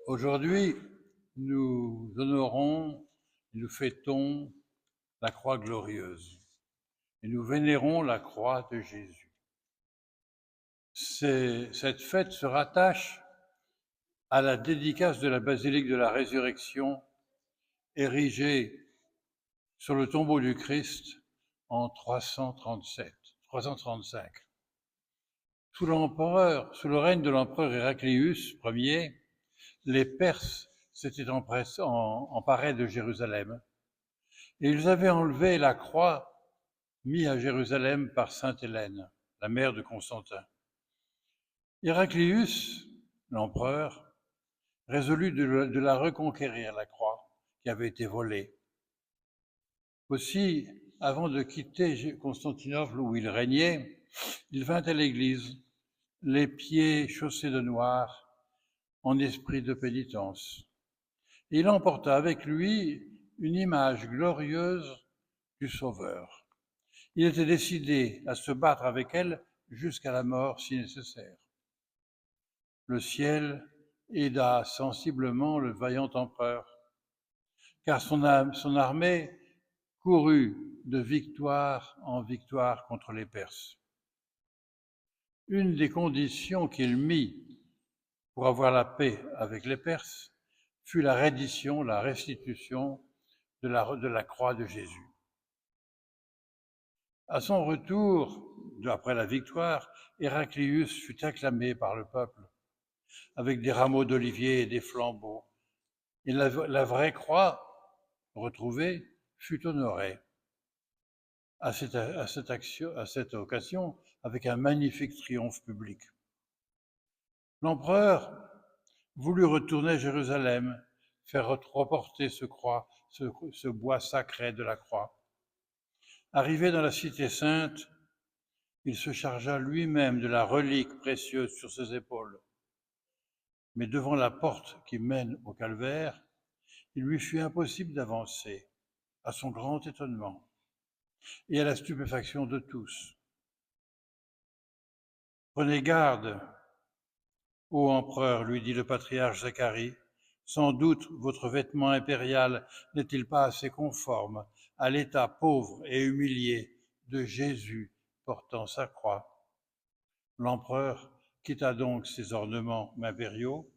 Aujourd'hui, nous honorons, nous fêtons la croix glorieuse et nous vénérons la croix de Jésus. Cette fête se rattache à la dédicace de la basilique de la Résurrection érigée sur le tombeau du Christ en 335. Sous le règne de l'empereur Héraclius Ier, les Perses s'étaient emparés de Jérusalem et ils avaient enlevé la croix mise à Jérusalem par sainte Hélène, la mère de Constantin. Héraclius, l'empereur, résolut de la reconquérir, la croix qui avait été volée. Aussi, avant de quitter Constantinople où il régnait, il vint à l'église, les pieds chaussés de noir, en esprit de pénitence. Et il emporta avec lui une image glorieuse du Sauveur. Il était décidé à se battre avec elle jusqu'à la mort si nécessaire. Le ciel aida sensiblement le vaillant empereur, car son armée courut de victoire en victoire contre les Perses. Une des conditions qu'il mit pour avoir la paix avec les Perses fut la restitution de la croix de Jésus. À son retour, après la victoire, Héraclius fut acclamé par le peuple avec des rameaux d'olivier et des flambeaux. Et la vraie croix retrouvée fut honorée à cette occasion avec un magnifique triomphe public. L'empereur voulut retourner à Jérusalem, faire reporter ce bois sacré de la croix. Arrivé dans la cité sainte, il se chargea lui-même de la relique précieuse sur ses épaules. Mais devant la porte qui mène au calvaire, il lui fut impossible d'avancer, à son grand étonnement et à la stupéfaction de tous. Prenez garde, ô empereur, lui dit le patriarche Zacharie, sans doute votre vêtement impérial n'est-il pas assez conforme à l'état pauvre et humilié de Jésus portant sa croix. L'empereur quitta donc ses ornements impériaux,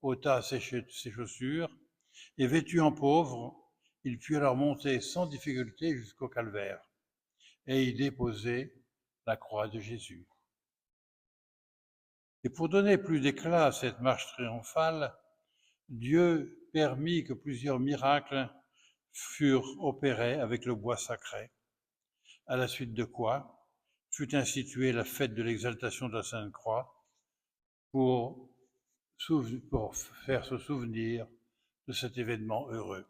ôta ses chaussures, et vêtu en pauvre, il put alors monter sans difficulté jusqu'au calvaire et y déposer la croix de Jésus. Et pour donner plus d'éclat à cette marche triomphale, Dieu permit que plusieurs miracles furent opérés avec le bois sacré, à la suite de quoi fut instituée la fête de l'exaltation de la Sainte Croix pour faire se souvenir de cet événement heureux.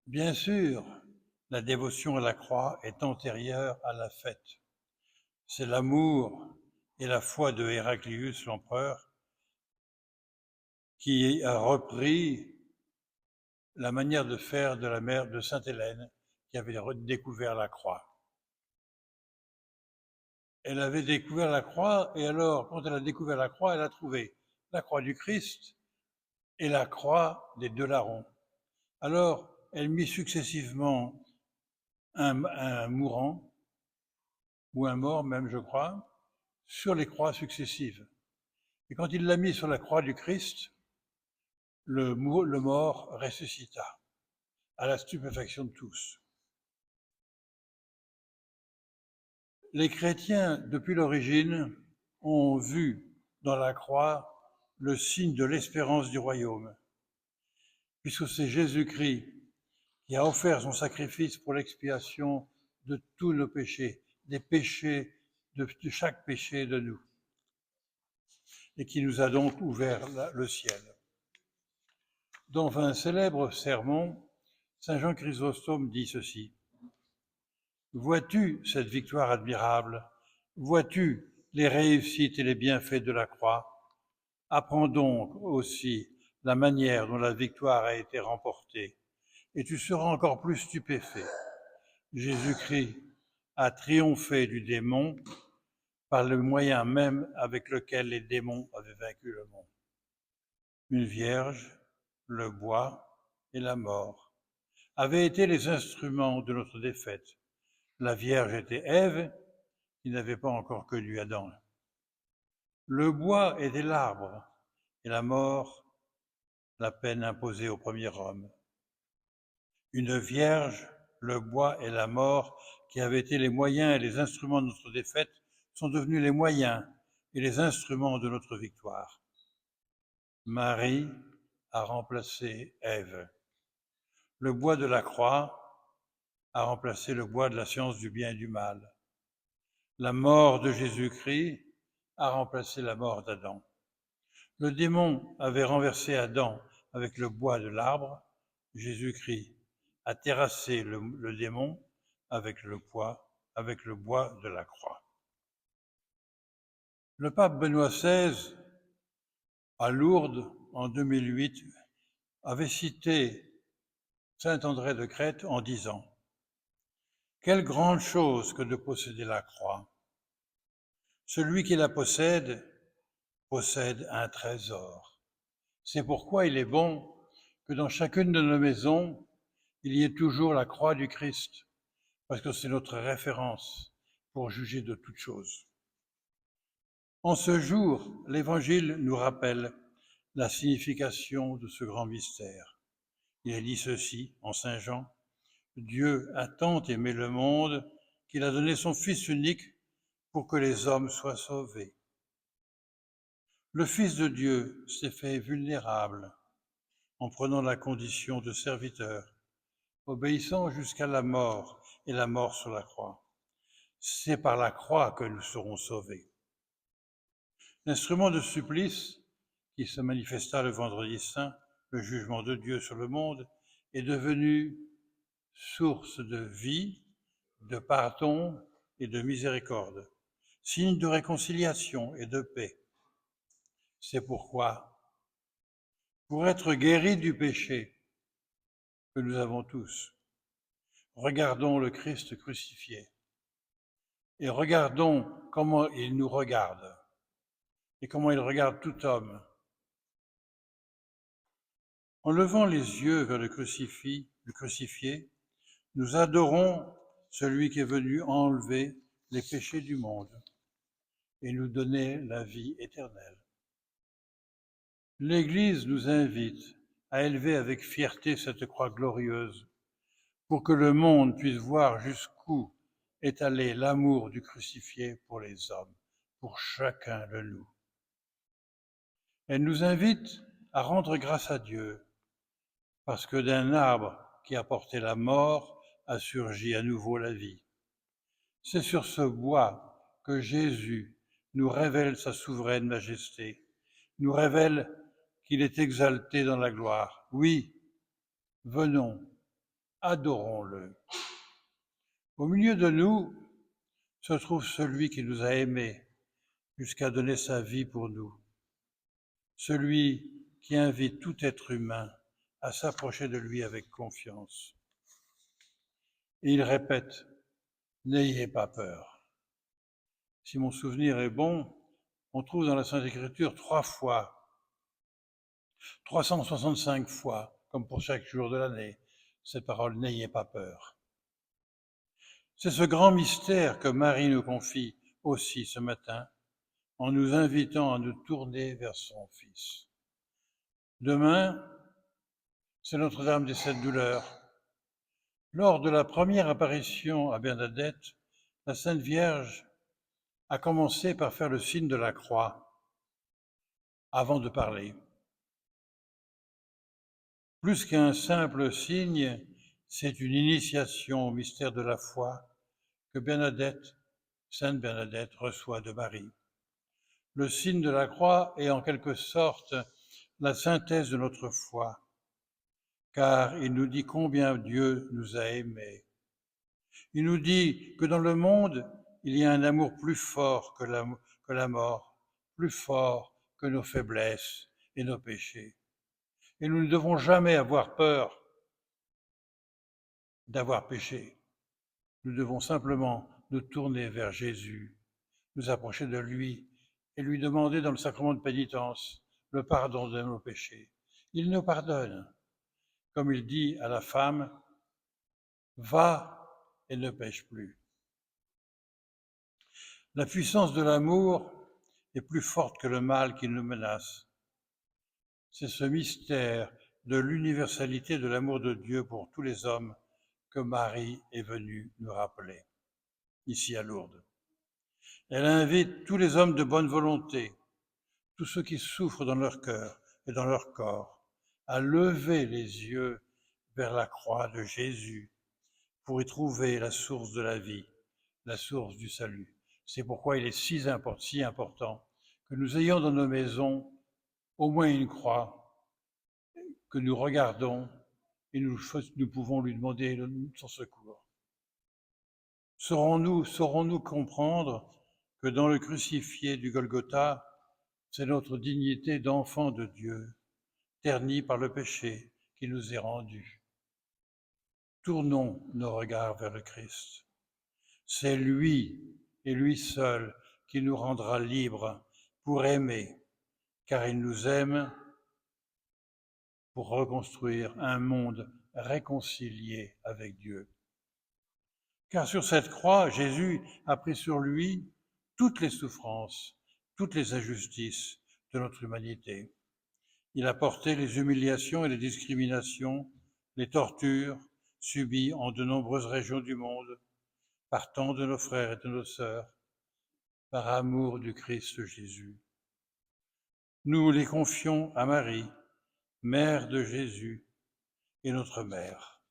Bien sûr, la dévotion à la croix est antérieure à la fête. C'est l'amour et la foi de Héraclius, l'empereur, qui a repris la manière de faire de la mère de Sainte Hélène, qui avait découvert la croix. Elle avait découvert la croix, et alors, quand elle a découvert la croix, elle a trouvé la croix du Christ et la croix des deux larrons. Alors, elle mit successivement un mourant, ou un mort même, je crois, sur les croix successives. Et quand il l'a mis sur la croix du Christ, le mort ressuscita, à la stupéfaction de tous. Les chrétiens, depuis l'origine, ont vu dans la croix le signe de l'espérance du royaume, puisque c'est Jésus-Christ qui a offert son sacrifice pour l'expiation de tous nos péchés, des péchés, de chaque péché de nous, et qui nous a donc ouvert le ciel. Dans un célèbre sermon, Saint Jean Chrysostome dit ceci: « Vois-tu cette victoire admirable? Vois-tu les réussites et les bienfaits de la croix? Apprends donc aussi la manière dont la victoire a été remportée, et tu seras encore plus stupéfait. Jésus-Christ a triomphé du démon par le moyen même avec lequel les démons avaient vaincu le monde. » Une vierge, le bois et la mort avaient été les instruments de notre défaite. La vierge était Ève, qui n'avait pas encore connu Adam. Le bois était l'arbre et la mort, la peine imposée au premier homme. Une vierge, le bois et la mort, qui avaient été les moyens et les instruments de notre défaite, sont devenus les moyens et les instruments de notre victoire. Marie a remplacé Ève. Le bois de la croix a remplacé le bois de la science du bien et du mal. La mort de Jésus-Christ a remplacé la mort d'Adam. Le démon avait renversé Adam avec le bois de l'arbre. Jésus-Christ a terrassé le démon avec le bois de la croix. Le pape Benoît XVI, à Lourdes, en 2008, avait cité saint André de Crète en disant « Quelle grande chose que de posséder la croix! Celui qui la possède un trésor. C'est pourquoi il est bon que dans chacune de nos maisons, il y ait toujours la croix du Christ, parce que c'est notre référence pour juger de toutes choses. » En ce jour, l'Évangile nous rappelle la signification de ce grand mystère. Il est dit ceci en Saint Jean, « Dieu a tant aimé le monde qu'il a donné son Fils unique pour que les hommes soient sauvés. » Le Fils de Dieu s'est fait vulnérable en prenant la condition de serviteur, obéissant jusqu'à la mort et la mort sur la croix. C'est par la croix que nous serons sauvés. L'instrument de supplice qui se manifesta le vendredi saint, le jugement de Dieu sur le monde, est devenu source de vie, de pardon et de miséricorde, signe de réconciliation et de paix. C'est pourquoi, pour être guéris du péché que nous avons tous, regardons le Christ crucifié et regardons comment il nous regarde et comment il regarde tout homme. En levant les yeux vers le crucifié, nous adorons celui qui est venu enlever les péchés du monde et nous donner la vie éternelle. L'Église nous invite à élever avec fierté cette croix glorieuse pour que le monde puisse voir jusqu'où est allé l'amour du crucifié pour les hommes, pour chacun de nous. Elle nous invite à rendre grâce à Dieu, parce que d'un arbre qui a porté la mort a surgi à nouveau la vie. C'est sur ce bois que Jésus nous révèle sa souveraine majesté, nous révèle qu'il est exalté dans la gloire. Oui, venons, adorons-le. Au milieu de nous se trouve celui qui nous a aimés jusqu'à donner sa vie pour nous, celui qui invite tout être humain à s'approcher de lui avec confiance. Et il répète, « N'ayez pas peur ». Si mon souvenir est bon, on trouve dans la Sainte Écriture 3 fois, 365 fois, comme pour chaque jour de l'année, cette parole « N'ayez pas peur ». C'est ce grand mystère que Marie nous confie aussi ce matin, en nous invitant à nous tourner vers son Fils. Demain, c'est Notre-Dame des Sept Douleurs. Lors de la première apparition à Bernadette, la Sainte Vierge a commencé par faire le signe de la croix avant de parler. Plus qu'un simple signe, c'est une initiation au mystère de la foi que Bernadette, Sainte Bernadette, reçoit de Marie. Le signe de la croix est en quelque sorte la synthèse de notre foi, car il nous dit combien Dieu nous a aimés. Il nous dit que dans le monde, il y a un amour plus fort que la mort, plus fort que nos faiblesses et nos péchés. Et nous ne devons jamais avoir peur d'avoir péché. Nous devons simplement nous tourner vers Jésus, nous approcher de lui et lui demander dans le sacrement de pénitence le pardon de nos péchés. Il nous pardonne, comme il dit à la femme, va et ne pêche plus. La puissance de l'amour est plus forte que le mal qui nous menace. C'est ce mystère de l'universalité de l'amour de Dieu pour tous les hommes que Marie est venue nous rappeler, ici à Lourdes. Elle invite tous les hommes de bonne volonté, tous ceux qui souffrent dans leur cœur et dans leur corps, à lever les yeux vers la croix de Jésus pour y trouver la source de la vie, la source du salut. C'est pourquoi il est si important que nous ayons dans nos maisons au moins une croix que nous regardons et nous pouvons lui demander son secours. Saurons-nous comprendre que dans le crucifié du Golgotha, c'est notre dignité d'enfant de Dieu, ternie par le péché qui nous est rendu. Tournons nos regards vers le Christ. C'est lui et lui seul qui nous rendra libres pour aimer, car il nous aime pour reconstruire un monde réconcilié avec Dieu. Car sur cette croix, Jésus a pris sur lui toutes les souffrances, toutes les injustices de notre humanité. Il a porté les humiliations et les discriminations, les tortures subies en de nombreuses régions du monde par tant de nos frères et de nos sœurs, par amour du Christ Jésus. Nous les confions à Marie, mère de Jésus et notre mère,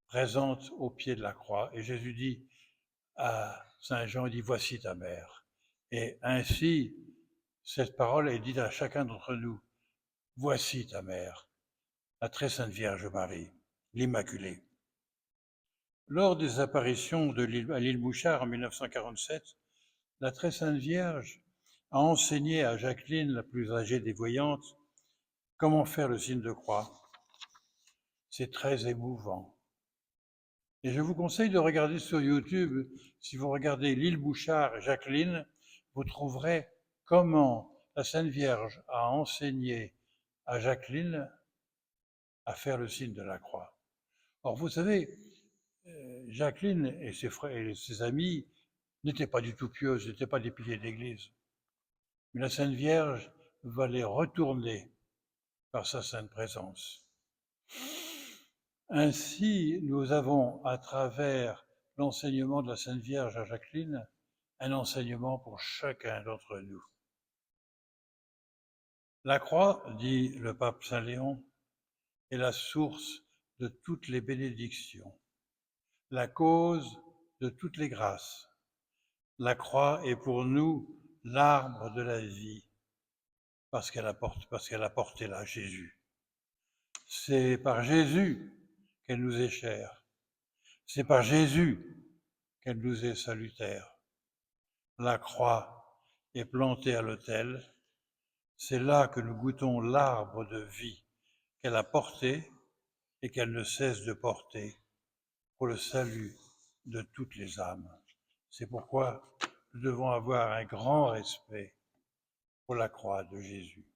présente au pied de la croix. Et Jésus dit à Saint Jean, il dit, voici ta mère. Et ainsi, cette parole est dite à chacun d'entre nous. Voici ta mère, la très sainte Vierge Marie, l'Immaculée. Lors des apparitions à l'île Bouchard en 1947, la très sainte Vierge a enseigné à Jacqueline, la plus âgée des voyantes, comment faire le signe de croix. C'est très émouvant. Et je vous conseille de regarder sur YouTube, si vous regardez l'île Bouchard et Jacqueline, vous trouverez comment la Sainte Vierge a enseigné à Jacqueline à faire le signe de la croix. Or, vous savez, Jacqueline et ses frères et ses amis n'étaient pas du tout pieuses, n'étaient pas des piliers d'église. Mais la Sainte Vierge va les retourner par sa sainte présence. Ainsi, nous avons, à travers l'enseignement de la Sainte Vierge à Jacqueline, un enseignement pour chacun d'entre nous. La croix, dit le pape Saint Léon, est la source de toutes les bénédictions, la cause de toutes les grâces. La croix est pour nous l'arbre de la vie, parce qu'elle a porté là Jésus. C'est par Jésus qu'elle nous est chère. C'est par Jésus qu'elle nous est salutaire. La croix est plantée à l'autel. C'est là que nous goûtons l'arbre de vie qu'elle a porté et qu'elle ne cesse de porter pour le salut de toutes les âmes. C'est pourquoi nous devons avoir un grand respect pour la croix de Jésus.